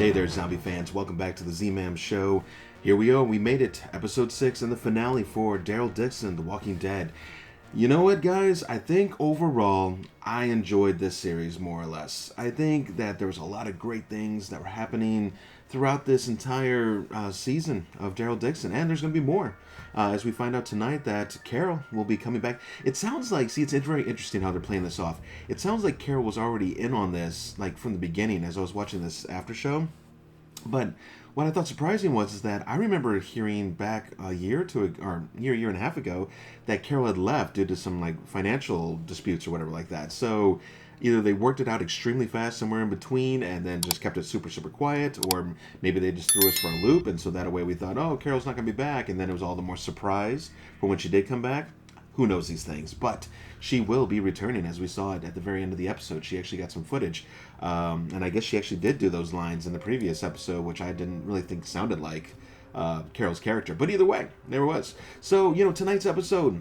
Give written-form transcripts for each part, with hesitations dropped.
Hey there, zombie fans. Welcome back to the Z-Man Show. Here we are. We made it. Episode 6 and the finale for Daryl Dixon, The Walking Dead. You know what, guys? I think overall, I enjoyed this series more or less. I think that there was a lot of great things that were happening throughout this entire season of Daryl Dixon. And there's going to be more. As we find out tonight that Carol will be coming back. It sounds like, see, it's very interesting how they're playing this off. It sounds like Carol was already in on this, like from the beginning as I was watching this after show. But what I thought surprising was is that I remember hearing back a year and a half ago that Carol had left due to some like financial disputes or whatever like that. So either they worked it out extremely fast somewhere in between and then just kept it super, super quiet, or maybe they just threw us for a loop, and so that way we thought, oh, Carol's not going to be back, and then it was all the more surprise for when she did come back. Who knows these things? But she will be returning, as we saw it at the very end of the episode. She actually got some footage. And I guess she actually did do those lines in the previous episode, which I didn't really think sounded like Carol's character. But either way, there it was. So, tonight's episode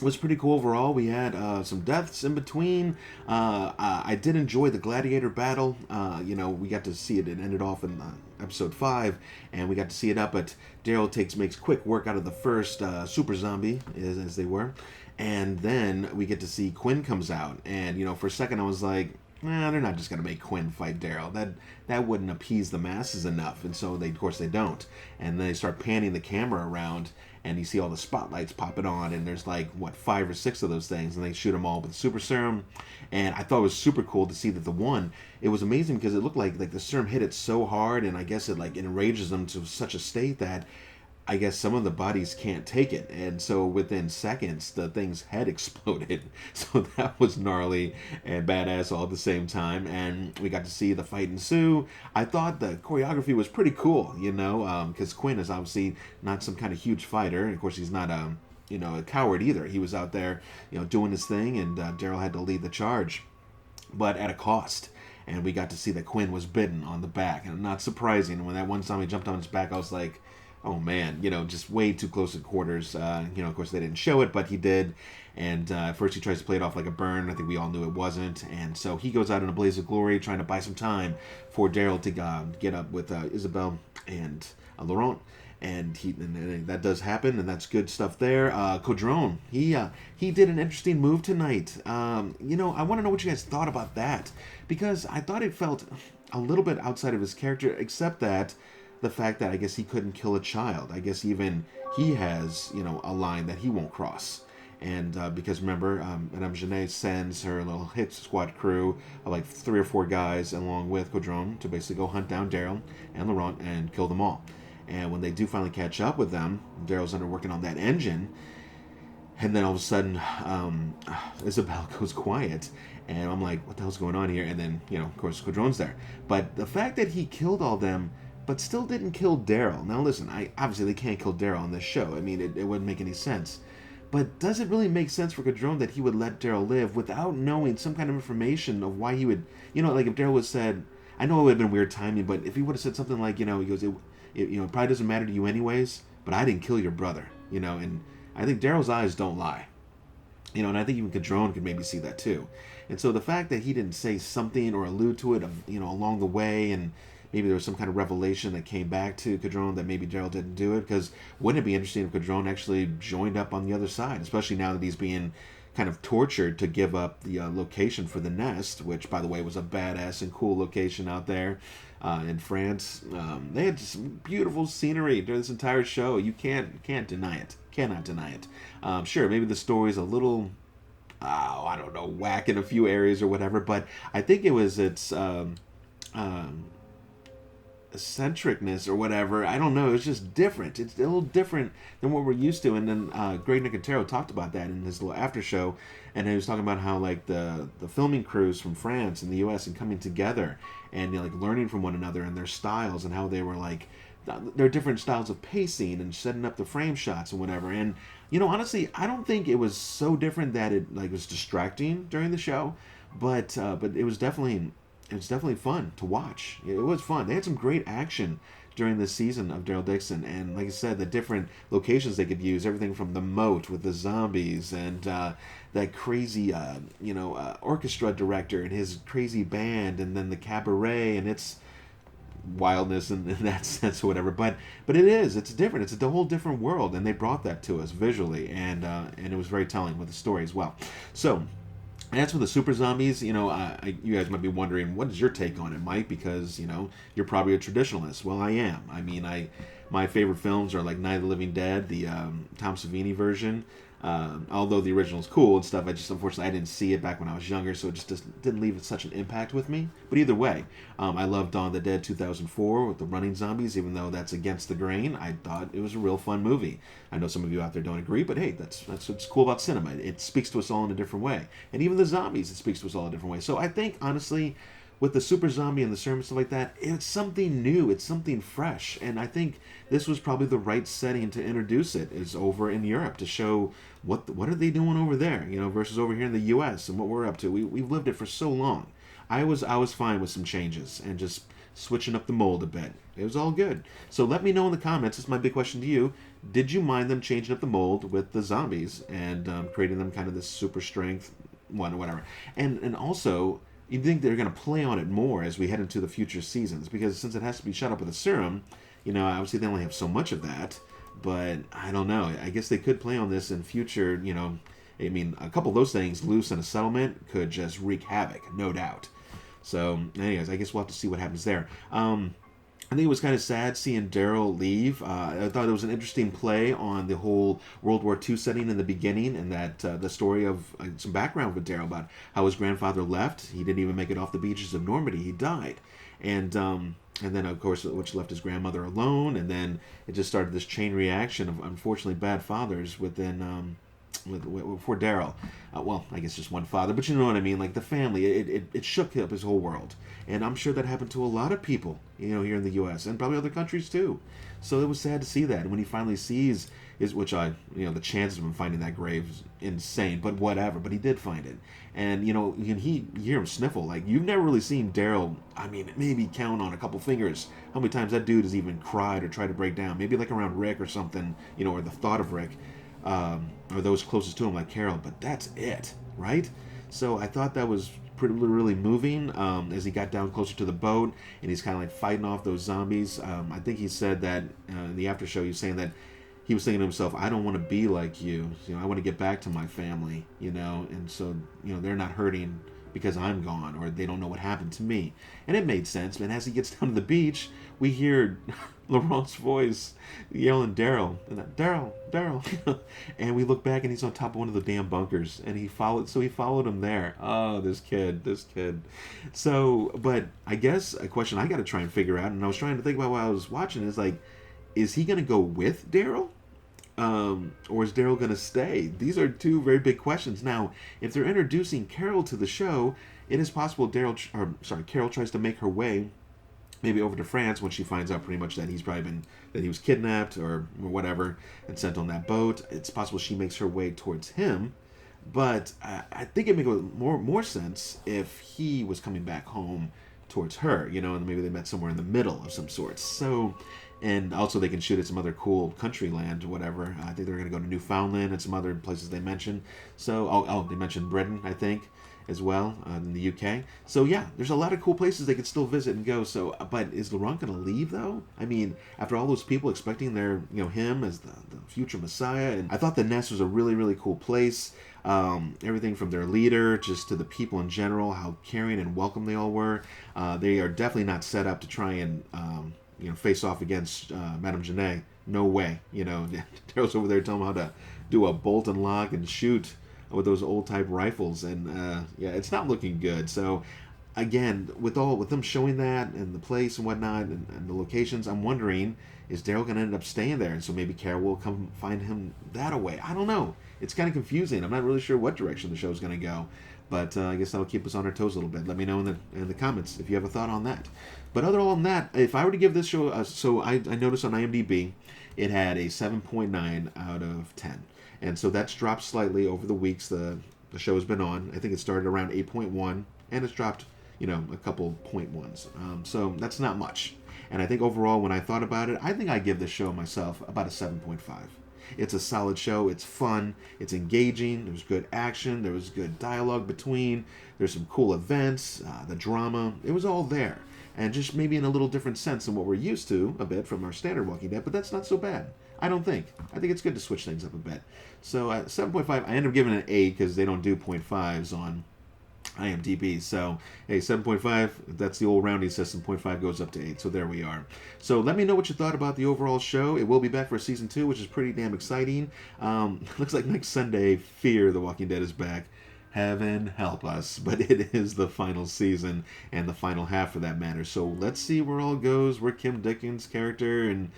was pretty cool overall. We had some deaths in between. I did enjoy the gladiator battle. We got to see it. It ended off in episode 5, and we got to see it up. But Daryl makes quick work out of the first super zombie, as they were. And then we get to see Quinn comes out. And, for a second I was like, nah, they're not just going to make Quinn fight Daryl. That wouldn't appease the masses enough. And so, of course, they don't. And then they start panning the camera around, and you see all the spotlights popping on, and there's like, 5 or 6 of those things, and they shoot them all with super serum. And I thought it was super cool to see that it was amazing because it looked like the serum hit it so hard, and I guess it enrages them to such a state that I guess some of the bodies can't take it, and so within seconds the thing's head exploded. So that was gnarly and badass all at the same time, and we got to see the fight ensue. I thought the choreography was pretty cool, because Quinn is obviously not some kind of huge fighter, and of course he's not a coward either. He was out there, doing his thing, and Daryl had to lead the charge, but at a cost. And we got to see that Quinn was bitten on the back, and not surprising. When that one zombie jumped on his back, I was like, oh man, just way too close at quarters. Of course they didn't show it, but he did. And at first he tries to play it off like a burn. I think we all knew it wasn't. And so he goes out in a blaze of glory, trying to buy some time for Daryl to get up with Isabelle and Laurent. And that does happen, and that's good stuff there. Codron, he did an interesting move tonight. I want to know what you guys thought about that, because I thought it felt a little bit outside of his character, except that the fact that I guess he couldn't kill a child. I guess even he has, a line that he won't cross. And because remember, Madame Genet sends her little hit squad crew of like 3 or 4 guys along with Codron to basically go hunt down Daryl and Laurent and kill them all. And when they do finally catch up with them, Daryl's under working on that engine. And then all of a sudden, Isabelle goes quiet. And I'm like, what the hell's going on here? And then, of course, Codron's there. But the fact that he killed all them but still didn't kill Daryl. Now listen, obviously they can't kill Daryl on this show. I mean, it wouldn't make any sense. But does it really make sense for Codron that he would let Daryl live without knowing some kind of information of why he would, like if Daryl would have said, I know it would have been weird timing, but if he would have said something like, he goes, it probably doesn't matter to you anyways, but I didn't kill your brother, and I think Daryl's eyes don't lie. And I think even Codron could maybe see that too. And so the fact that he didn't say something or allude to it, along the way, and maybe there was some kind of revelation that came back to Codron that maybe Daryl didn't do it, because wouldn't it be interesting if Codron actually joined up on the other side, especially now that he's being kind of tortured to give up the location for the nest, which, by the way, was a badass and cool location out there in France. They had some beautiful scenery during this entire show. You can't deny it. Cannot deny it. Sure, maybe the story's a little, I don't know, whack in a few areas or whatever, but I think it was its eccentricness or whatever. I don't know. It's just different. It's a little different than what we're used to. And then Greg Nicotero talked about that in his little after show, and he was talking about how like the filming crews from France and the U.S. and coming together and learning from one another and their styles, and how they were like their different styles of pacing and setting up the frame shots and whatever. And honestly, I don't think it was so different that it was distracting during the show, but it was definitely fun to watch. It was fun. They had some great action during this season of Daryl Dixon, and like I said, the different locations they could use, everything from the moat with the zombies, and that crazy orchestra director and his crazy band, and then the cabaret, and it's wildness in that sense or whatever. But it's different. It's a whole different world, and they brought that to us visually, and it was very telling with the story as well. So. As for the super zombies, you guys might be wondering, what is your take on it, Mike? Because, you're probably a traditionalist. Well, I am. I mean, my favorite films are like Night of the Living Dead, the Tom Savini version. Although the original is cool and stuff, unfortunately I didn't see it back when I was younger, so it just didn't leave such an impact with me. But either way, I love Dawn of the Dead 2004 with the running zombies, even though that's against the grain. I thought it was a real fun movie. I know some of you out there don't agree, but hey, that's what's cool about cinema. It speaks to us all in a different way. And even the zombies, it speaks to us all in a different way. So I think, honestly, with the super zombie and the serum and stuff like that, it's something new, it's something fresh, and I think this was probably the right setting to introduce it, is over in Europe, to show what are they doing over there, versus over here in the U.S. and what we're up to. We've lived it for so long. I was fine with some changes and just switching up the mold a bit. It was all good. So let me know in the comments. This is my big question to you. Did you mind them changing up the mold with the zombies and creating them kind of this super strength one or whatever? And also, you think they're going to play on it more as we head into the future seasons, because since it has to be shot up with a serum, obviously they only have so much of that, but I don't know. I guess they could play on this in future, I mean, a couple of those things loose in a settlement could just wreak havoc, no doubt. So, anyways, I guess we'll have to see what happens there. I think it was kind of sad seeing Daryl leave. I thought it was an interesting play on the whole World War II setting in the beginning, and that the story of some background with Daryl about how his grandfather left. He didn't even make it off the beaches of Normandy. He died. And then, of course, which left his grandmother alone. And then it just started this chain reaction of, unfortunately, bad fathers within... for Daryl. Well, I guess just one father, but you know what I mean, like the family, it shook up his whole world. And I'm sure that happened to a lot of people, here in the U.S. and probably other countries too. So it was sad to see that. And when he finally sees the chances of him finding that grave is insane, but whatever. But he did find it. And, you hear him sniffle. Like, you've never really seen Daryl, I mean, maybe count on a couple fingers how many times that dude has even cried or tried to break down. Maybe like around Rick or something, or the thought of Rick. Or those closest to him, like Carol, but that's it, right? So I thought that was really moving as he got down closer to the boat and he's kind of like fighting off those zombies. I think he said that in the after show, he was saying that he was thinking to himself, I don't want to be like you. I want to get back to my family, and so, they're not hurting because I'm gone, or they don't know what happened to me. And it made sense. And as he gets down to the beach, we hear Laurent's voice yelling, Daryl, Daryl. And we look back and he's on top of one of the damn bunkers, and he followed him there. Oh, this kid. So, but I guess a question I got to try and figure out, and I was trying to think about while I was watching, is like, is he going to go with Daryl? Or is Daryl going to stay? These are two very big questions. Now, if they're introducing Carol to the show, it is possible Carol tries to make her way maybe over to France when she finds out pretty much that he was kidnapped or whatever and sent on that boat. It's possible she makes her way towards him, but I think it makes more sense if he was coming back home towards her, and maybe they met somewhere in the middle of some sort. So, and also they can shoot at some other cool country land or whatever. I think they're going to go to Newfoundland and some other places they mentioned. So, they mentioned Britain, I think, as well, in the UK. So yeah, there's a lot of cool places they could still visit and go. So, but is Laurent going to leave though? I mean, after all those people expecting him as the future Messiah, and I thought the Nest was a really, really cool place. Everything from their leader just to the people in general, how caring and welcome they all were. They are definitely not set up to try and face off against Madame Genet. No way. Daryl's over there telling them how to do a bolt and lock and shoot with those old type rifles, and it's not looking good. So again, with them showing that and the place and whatnot and the locations, I'm wondering, is Daryl going to end up staying there? And so maybe Carol will come find him that way. I don't know. It's kind of confusing. I'm not really sure what direction the show's going to go, but I guess that'll keep us on our toes a little bit. Let me know in the comments if you have a thought on that. But other than that, if I were to give this show, so I noticed on IMDb, it had a 7.9 out of 10. And so that's dropped slightly over the weeks the show has been on. I think it started around 8.1, and it's dropped, a couple 0.1s. So that's not much. And I think overall, when I thought about it, I think I give this show myself about a 7.5. It's a solid show. It's fun. It's engaging. There was good action. There was good dialogue between. There's some cool events. The drama. It was all there. and just maybe in a little different sense than what we're used to a bit from our standard Walking Dead, but that's not so bad. I don't think. I think it's good to switch things up a bit. So at 7.5, I ended up giving it an 8 because they don't do 0.5s on IMDb. So, hey, 7.5, that's the old rounding system. 0.5 goes up to 8. So there we are. So let me know what you thought about the overall show. It will be back for season 2, which is pretty damn exciting. Looks like next Sunday, Fear the Walking Dead is back. Heaven help us. But it is the final season and the final half for that matter. So let's see where all goes, where Kim Dickens' character and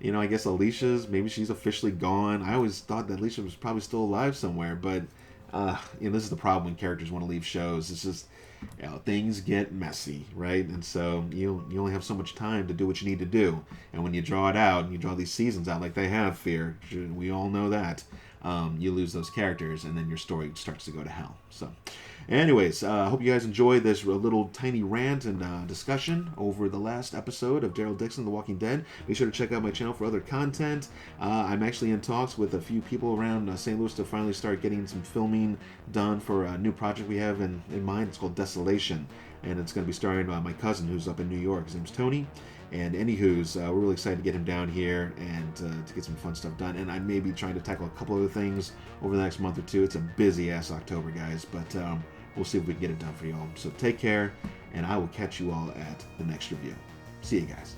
I guess Alicia's, maybe she's officially gone. I always thought that Alicia was probably still alive somewhere, but this is the problem when characters want to leave shows. It's just, things get messy, right? And so you only have so much time to do what you need to do. And when you draw it out, and you draw these seasons out like they have, Fear, we all know that, you lose those characters, and then your story starts to go to hell. So, anyways, I hope you guys enjoyed this little tiny rant and discussion over the last episode of Daryl Dixon, The Walking Dead. Be sure to check out my channel for other content. I'm actually in talks with a few people around St. Louis to finally start getting some filming done for a new project we have in mind. It's called Desolation, and it's going to be starring my cousin who's up in New York. His name's Tony. And anywho's, we're really excited to get him down here and to get some fun stuff done. And I may be trying to tackle a couple other things over the next month or two. It's a busy-ass October, guys, but we'll see if we can get it done for y'all. So take care, and I will catch you all at the next review. See you guys.